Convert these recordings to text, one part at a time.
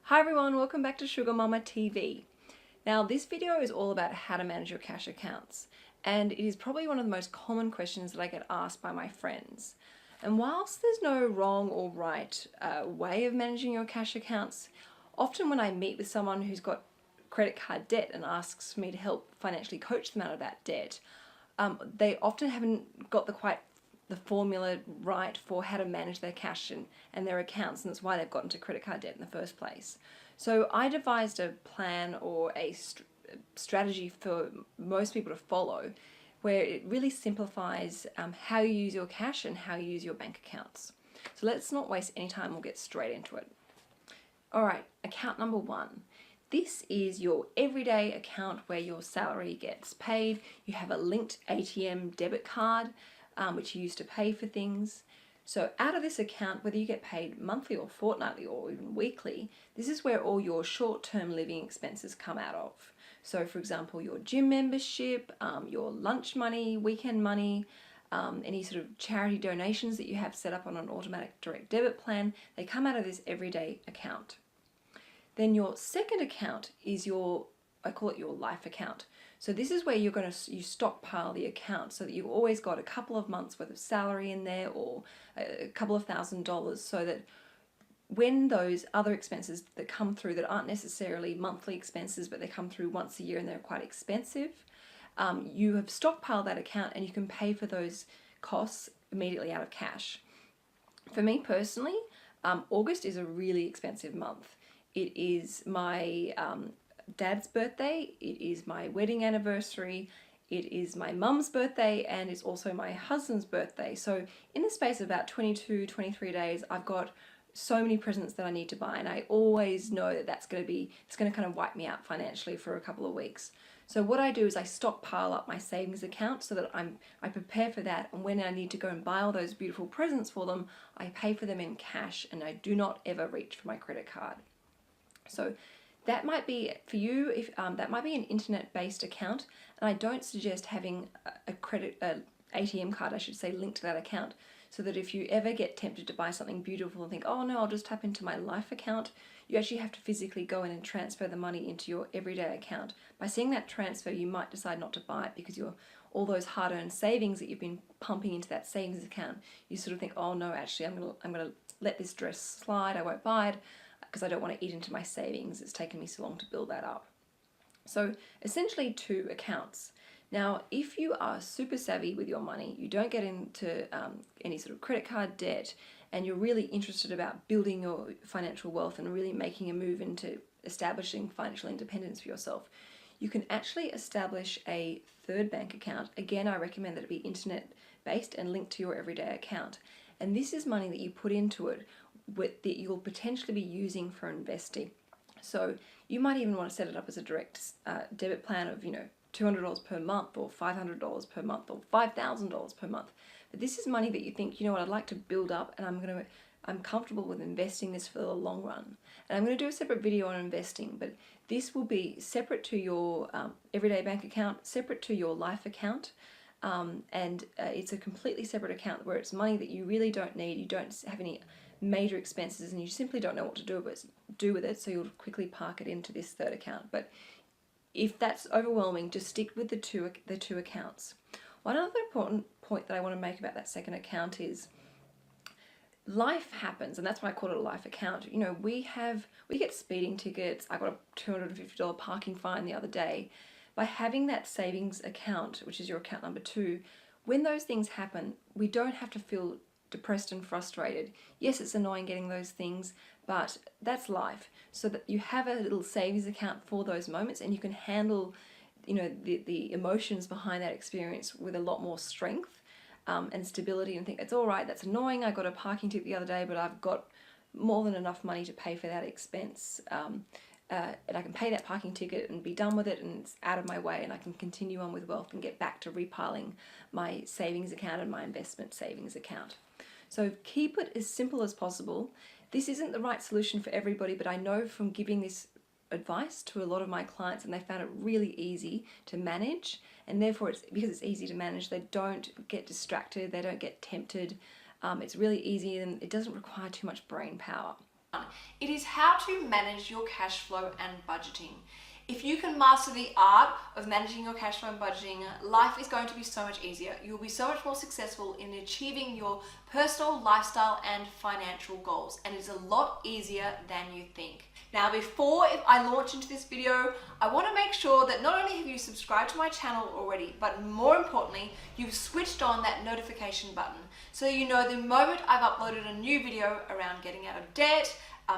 Hi everyone, welcome back to Sugar Mama TV. Now this video is all about how to manage your cash accounts, and it is probably one of the most common questions that I get asked by my friends. And whilst there's no wrong or right way of managing your cash accounts, often when I meet with someone who's got credit card debt and asks me to help financially coach them out of that debt, they often haven't got the formula right for how to manage their cash and their accounts, and that's why they've gotten to credit card debt in the first place. So I devised a plan or a strategy for most people to follow where it really simplifies how you use your cash and how you use your bank accounts. So let's not waste any time, we'll get straight into it. Alright, account number one. This is your everyday account where your salary gets paid. You have a linked ATM debit card which you use to pay for things. So out of this account, whether you get paid monthly or fortnightly or even weekly, this is where all your short-term living expenses come out of. So for example, your gym membership, your lunch money, weekend money, any sort of charity donations that you have set up on an automatic direct debit plan, they come out of this everyday account. Then your second account is I call it your life account. So this is where you stockpile the account so that you've always got a couple of months worth of salary in there, or a couple of $1,000s, so that when those other expenses that come through that aren't necessarily monthly expenses, but they come through once a year and they're quite expensive, you have stockpiled that account and you can pay for those costs immediately out of cash. For me personally, August is a really expensive month. It is my dad's birthday, it is my wedding anniversary, it is my mum's birthday, and it's also my husband's birthday. So in the space of about 22, 23 days, I've got so many presents that I need to buy, and I always know that it's going to kind of wipe me out financially for a couple of weeks. So what I do is I stockpile up my savings account so that I prepare for that, and when I need to go and buy all those beautiful presents for them, I pay for them in cash and I do not ever reach for my credit card. So that might be for you, if that might be an internet-based account, and I don't suggest having a ATM card, I should say, linked to that account, so that if you ever get tempted to buy something beautiful and think, oh no, I'll just tap into my life account, you actually have to physically go in and transfer the money into your everyday account. By seeing that transfer, you might decide not to buy it because all those hard-earned savings that you've been pumping into that savings account, you sort of think, oh no, actually I'm gonna let this dress slide, I won't buy it, because I don't want to eat into my savings. It's taken me so long to build that up. So essentially two accounts. Now, if you are super savvy with your money, you don't get into any sort of credit card debt, and you're really interested about building your financial wealth and really making a move into establishing financial independence for yourself, you can actually establish a third bank account. Again, I recommend that it be internet-based and linked to your everyday account. And this is money that you put into it that you'll potentially be using for investing. So you might even want to set it up as a direct debit plan of, $200 per month or $500 per month or $5,000 per month. But this is money that you think, you know what, I'd like to build up, and I'm comfortable with investing this for the long run. And I'm going to do a separate video on investing, but this will be separate to your everyday bank account, separate to your life account. It's a completely separate account where it's money that you really don't need, you don't have any major expenses, and you simply don't know what to do with it, so you'll quickly park it into this third account. But if that's overwhelming, just stick with the two accounts. One other important point that I want to make about that second account is life happens, and that's why I call it a life account. We get speeding tickets. I got a $250 parking fine the other day. By having that savings account, which is your account number two, when those things happen, we don't have to feel depressed and frustrated. Yes, it's annoying getting those things, but that's life. So that you have a little savings account for those moments, and you can handle, the emotions behind that experience with a lot more strength and stability, and think, it's all right, that's annoying, I got a parking ticket the other day, but I've got more than enough money to pay for that expense. And I can pay that parking ticket and be done with it, and it's out of my way, and I can continue on with wealth and get back to repiling my savings account and my investment savings account. So keep it as simple as possible. This isn't the right solution for everybody, but I know from giving this advice to a lot of my clients, and they found it really easy to manage, and therefore because it's easy to manage, they don't get distracted, they don't get tempted. It's really easy, and it doesn't require too much brain power. It is how to manage your cash flow and budgeting. If you can master the art of managing your cash flow and budgeting, life is going to be so much easier. You'll be so much more successful in achieving your personal, lifestyle, and financial goals. And it's a lot easier than you think. Now, before I launch into this video, I want to make sure that not only have you subscribed to my channel already, but more importantly, you've switched on that notification button so you know the moment I've uploaded a new video around getting out of debt,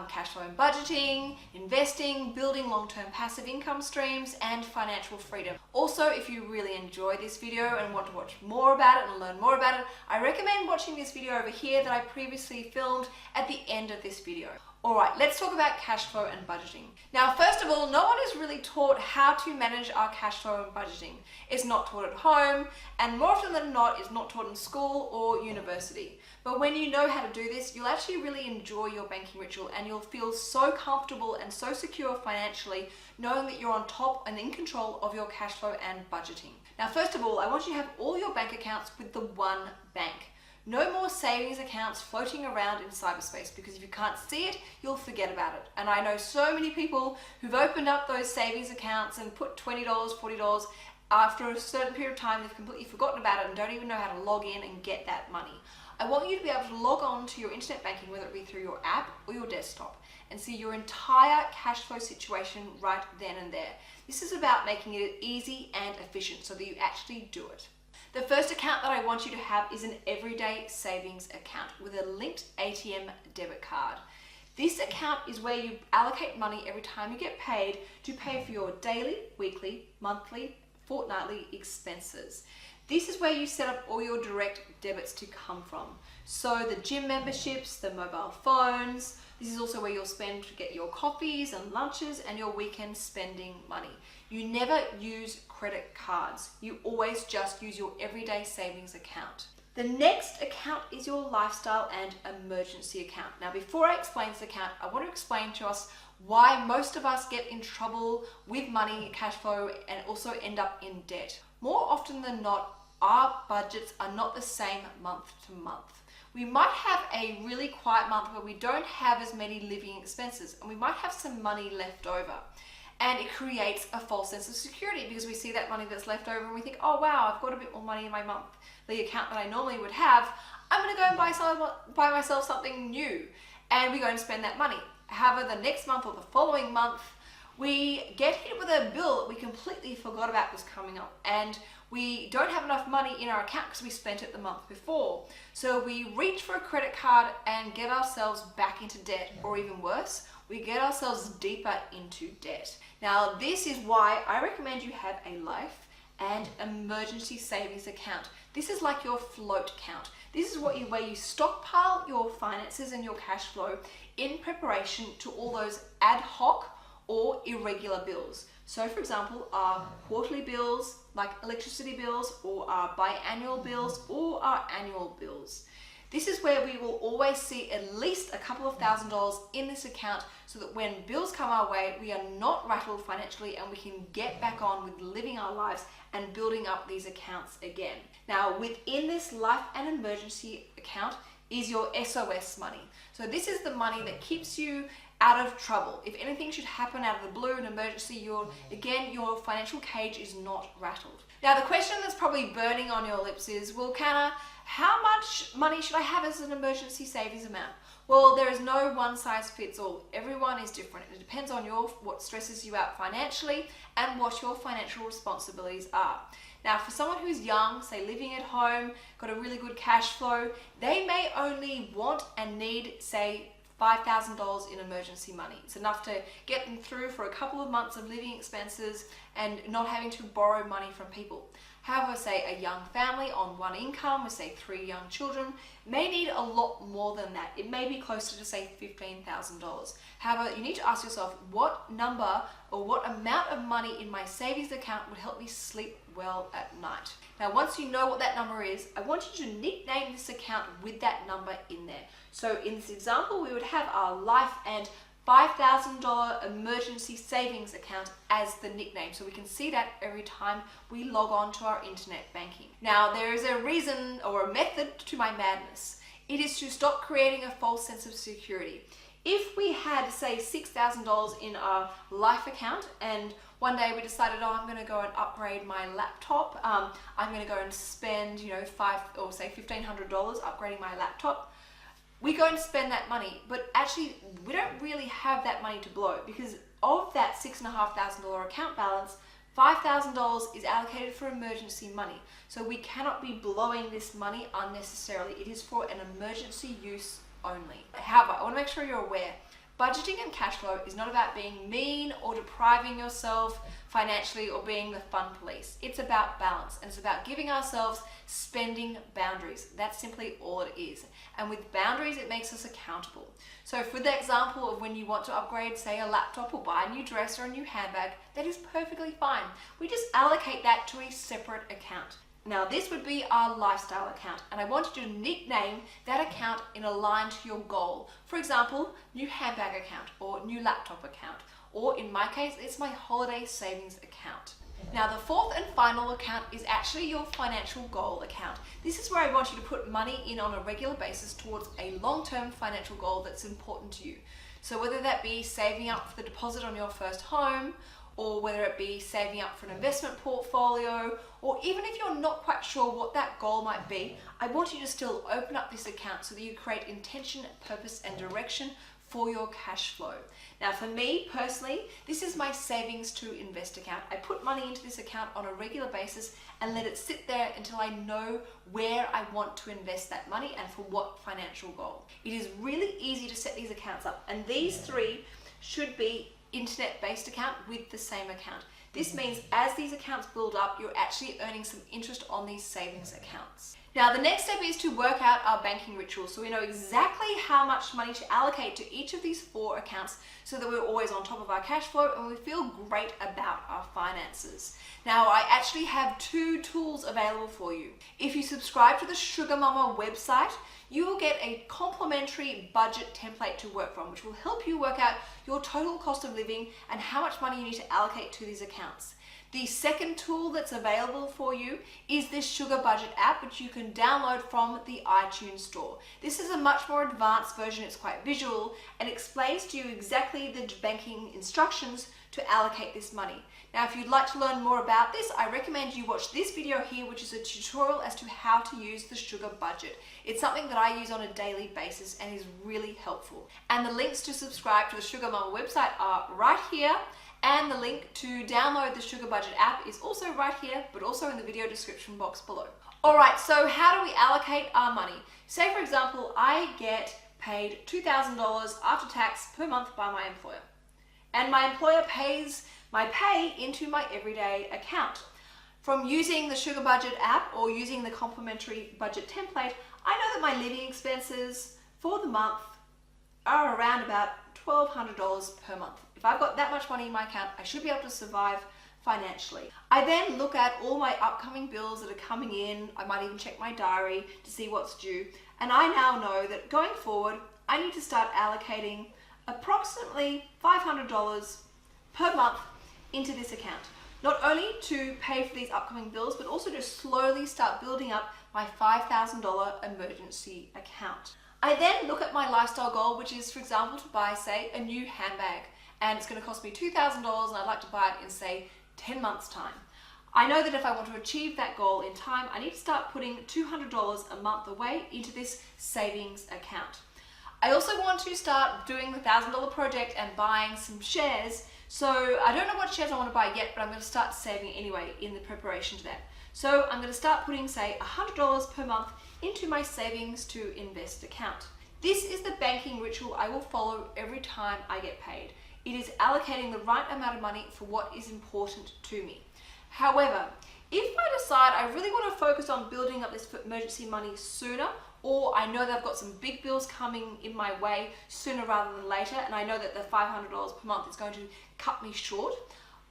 cash flow and budgeting, investing, building long-term passive income streams, and financial freedom. Also, if you really enjoy this video and want to watch more about it and learn more about it, I recommend watching this video over here that I previously filmed at the end of this video. Alright, let's talk about cash flow and budgeting. Now, first of all, no one is really taught how to manage our cash flow and budgeting. It's not taught at home, and more often than not, it's not taught in school or university. But when you know how to do this, you'll actually really enjoy your banking ritual, and you'll feel so comfortable and so secure financially, knowing that you're on top and in control of your cash flow and budgeting. Now, first of all, I want you to have all your bank accounts with the one bank. No more savings accounts floating around in cyberspace, because if you can't see it, you'll forget about it. And I know so many people who've opened up those savings accounts and put $20, $40. After a certain period of time, they've completely forgotten about it and don't even know how to log in and get that money. I want you to be able to log on to your internet banking, whether it be through your app or your desktop, and see your entire cash flow situation right then and there. This is about making it easy and efficient so that you actually do it. The first account that I want you to have is an everyday savings account with a linked ATM debit card. This account is where you allocate money every time you get paid to pay for your daily, weekly, monthly, fortnightly expenses. This is where you set up all your direct debits to come from. So the gym memberships, the mobile phones, this is also where you'll spend to get your coffees and lunches and your weekend spending money. You never use credit cards. You always just use your everyday savings account. The next account is your lifestyle and emergency account. Now, before I explain this account, I want to explain to us why most of us get in trouble with money, cash flow, and also end up in debt. More often than not, our budgets are not the same month to month. We might have a really quiet month where we don't have as many living expenses, and we might have some money left over. And it creates a false sense of security because we see that money that's left over and we think, oh wow, I've got a bit more money in my monthly account than I normally would have. I'm going to go and buy myself something new. And we go and spend that money. However, the next month or the following month, we get hit with a bill that we completely forgot about was coming up. And we don't have enough money in our account because we spent it the month before. So we reach for a credit card and get ourselves back into debt, or even worse, we get ourselves deeper into debt. Now, this is why I recommend you have a life and emergency savings account. This is like your float account. This is where you stockpile your finances and your cash flow in preparation to all those ad hoc or irregular bills. So for example, our quarterly bills, like electricity bills, or our biannual bills, or our annual bills. This is where we will always see at least a couple of $1,000s in this account so that when bills come our way, we are not rattled financially and we can get back on with living our lives and building up these accounts again. Now, within this life and emergency account is your SOS money. So this is the money that keeps you out of trouble. If anything should happen out of the blue, an emergency, your financial cage is not rattled. Now, the question that's probably burning on your lips is, well, Canna, how much money should I have as an emergency savings amount? Well, there is no one size fits all. Everyone is different. It depends on what stresses you out financially and what your financial responsibilities are. Now, for someone who's young, say living at home, got a really good cash flow, they may only want and need, say, $5,000 in emergency money. It's enough to get them through for a couple of months of living expenses and not having to borrow money from people. However, say a young family on one income with say 3 young children may need a lot more than that. It may be closer to say $15,000. However, you need to ask yourself what number or what amount of money in my savings account would help me sleep well at night. Now, once you know what that number is, I want you to nickname this account with that number in there. So in this example, we would have our life and $5,000 emergency savings account as the nickname, so we can see that every time we log on to our internet banking. Now, there is a reason or a method to my madness. It is to stop creating a false sense of security. If we had, say, $6,000 in our life account and one day we decided, oh, I'm going to go and upgrade my laptop, I'm going to go and spend, $1,500 upgrading my laptop, we go and spend that money, but actually we don't really have that money to blow, because of that $6,500 account balance, $5,000 is allocated for emergency money. So we cannot be blowing this money unnecessarily. It is for an emergency use only. However, I want to make sure you're aware, budgeting and cash flow is not about being mean or depriving yourself financially or being the fun police. It's about balance, and it's about giving ourselves spending boundaries. That's simply all it is. And with boundaries, it makes us accountable. So for the example of when you want to upgrade, say, a laptop or buy a new dress or a new handbag, that is perfectly fine. We just allocate that to a separate account. Now this would be our lifestyle account, and I want you to nickname that account in a line to your goal. For example, new handbag account or new laptop account, or in my case, it's my holiday savings account. Now the fourth and final account is actually your financial goal account. This is where I want you to put money in on a regular basis towards a long-term financial goal that's important to you. So whether that be saving up for the deposit on your first home, or whether it be saving up for an investment portfolio, or even if you're not quite sure what that goal might be, I want you to still open up this account so that you create intention, purpose, and direction for your cash flow. Now for me personally, this is my savings to invest account. I put money into this account on a regular basis and let it sit there until I know where I want to invest that money and for what financial goal. It is really easy to set these accounts up, and these three should be internet-based account with the same account. This means as these accounts build up, you're actually earning some interest on these savings accounts. Now the next step is to work out our banking ritual, so we know exactly how much money to allocate to each of these four accounts so that we're always on top of our cash flow and we feel great about our finances. Now I actually have two tools available for you. If you subscribe to the Sugar Mama website, you will get a complimentary budget template to work from, which will help you work out your total cost of living and how much money you need to allocate to these accounts. The second tool that's available for you is this Sugar Budget app, which you can download from the iTunes store. This is a much more advanced version. It's quite visual and explains to you exactly the banking instructions to allocate this money. Now, if you'd like to learn more about this, I recommend you watch this video here, which is a tutorial as to how to use the Sugar Budget. It's something that I use on a daily basis and is really helpful. And the links to subscribe to the Sugar Mama website are right here. And the link to download the Sugar Budget app is also right here, but also in the video description box below. Alright, so how do we allocate our money? Say for example, I get paid $2,000 after tax per month by my employer. And my employer pays my pay into my everyday account. From using the Sugar Budget app or using the complimentary budget template, I know that my living expenses for the month are around about $1,200 per month. If I've got that much money in my account, I should be able to survive financially. I then look at all my upcoming bills that are coming in. I might even check my diary to see what's due. And I now know that going forward, I need to start allocating approximately $500 per month into this account. Not only to pay for these upcoming bills, but also to slowly start building up my $5,000 emergency account. I then look at my lifestyle goal, which is, for example, to buy, say, a new handbag. And it's going to cost me $2,000 and I'd like to buy it in, say, 10 months' time. I know that if I want to achieve that goal in time, I need to start putting $200 a month away into this savings account. I also want to start doing the $1,000 project and buying some shares. So I don't know what shares I want to buy yet, but I'm going to start saving anyway in the preparation to that. So I'm going to start putting, say, $100 per month into my savings to invest account. This is the banking ritual I will follow every time I get paid. It is allocating the right amount of money for what is important to me. However, if I decide I really want to focus on building up this emergency money sooner, or I know that I've got some big bills coming in my way sooner rather than later, and I know that the $500 per month is going to cut me short,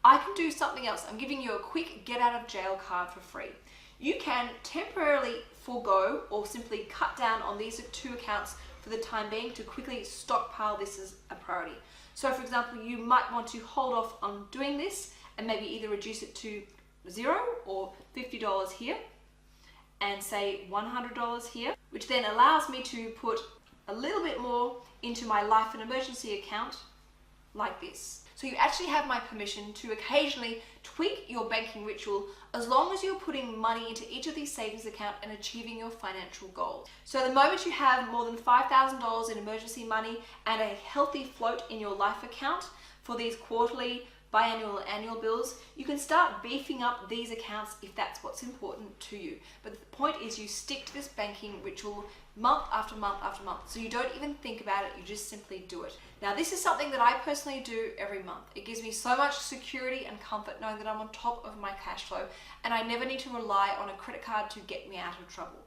I can do something else. I'm giving you a quick get out of jail card for free. You can temporarily forego or simply cut down on these two accounts for the time being to quickly stockpile this as a priority. So for example, you might want to hold off on doing this and maybe either reduce it to $0 or $50 here and say $100 here, which then allows me to put a little bit more into my life and emergency account like this. So you actually have my permission to occasionally tweak your banking ritual as long as you're putting money into each of these savings accounts and achieving your financial goals. So the moment you have more than $5,000 in emergency money and a healthy float in your life account for these quarterly, biannual, and annual bills, you can start beefing up these accounts if that's what's important to you. But the point is you stick to this banking ritual month after month after month. So you don't even think about it, you just simply do it. Now this is something that I personally do every month. It gives me so much security and comfort knowing that I'm on top of my cash flow and I never need to rely on a credit card to get me out of trouble.